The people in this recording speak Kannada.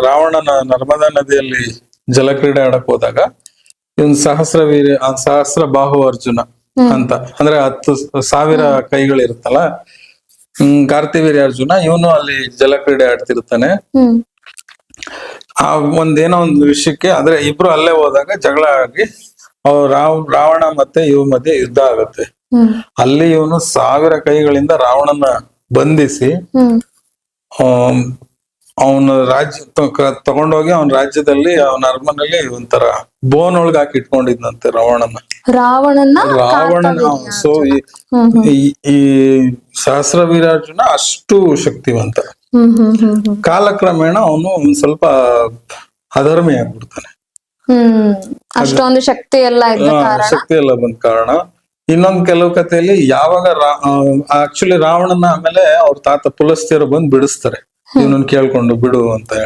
ರಾವಣನ ನರ್ಮದಾ ನದಿಯಲ್ಲಿ ಜಲಕ್ರೀಡೆ ಆಡಕ್ ಹೋದಾಗ ಇವನ್ ಸಹಸ್ರ ಬಾಹು ಅರ್ಜುನ ಅಂತ, ಅಂದ್ರೆ 10,000 ಕೈಗಳಿರುತ್ತಲ್ಲ, ಕಾರ್ತಿವೀರ್ಯ ಅರ್ಜುನ ಇವನು ಅಲ್ಲಿ ಜಲಕ್ರೀಡೆ ಆಡ್ತಿರ್ತಾನೆ. ಆ ಒಂದೇನೋ ಒಂದು ವಿಷಯಕ್ಕೆ ಅಂದ್ರೆ ಇಬ್ರು ಅಲ್ಲೇ ಹೋದಾಗ ಜಗಳ ಆಗಿ ರಾವಣ ಮತ್ತೆ ಇವ್ ಮಧ್ಯೆ ಯುದ್ಧ ಆಗತ್ತೆ. ಅಲ್ಲಿ ಇವನು 1000 ಕೈಗಳಿಂದ ರಾವಣನ ಬಂಧಿಸಿ ಅವನ ತಗೊಂಡೋಗಿ ಅವನ ರಾಜ್ಯದಲ್ಲಿ ಅವನ ಅರಮನೆಯಲ್ಲಿ ಒಂಥರ ಬೋನ್ ಒಳಗೆ ಹಾಕಿ ಇಟ್ಕೊಂಡಿದ್ನಂತೆ ರಾವಣನ. ಸೊ ಈ ಸಹಸ್ರವೀರಾರ್ಜುನ ಅಷ್ಟು ಶಕ್ತಿವಂತ. ಕಾಲಕ್ರಮೇಣ ಅವನು ಒಂದ್ ಸ್ವಲ್ಪ ಅಧರ್ಮಿ ಆಗ್ಬಿಡ್ತಾನೆ. ಅಷ್ಟೊಂದು ಶಕ್ತಿ ಎಲ್ಲ ಬಂದ ಕಾರಣ. ಇನ್ನೊಂದ್ ಕೆಲವು ಕಥೆಯಲ್ಲಿ ಯಾವಾಗ ಆಕ್ಚುಲಿ ರಾವಣನ ಆಮೇಲೆ ಅವ್ರ ತಾತ ಪುಲಸ್ತ್ಯರು ಬಂದು ಬಿಡಿಸ್ತಾರೆ, ಇವನನ್ನ ಕೇಳ್ಕೊಂಡು ಬಿಡು ಅಂತ ಹೇಳಿ.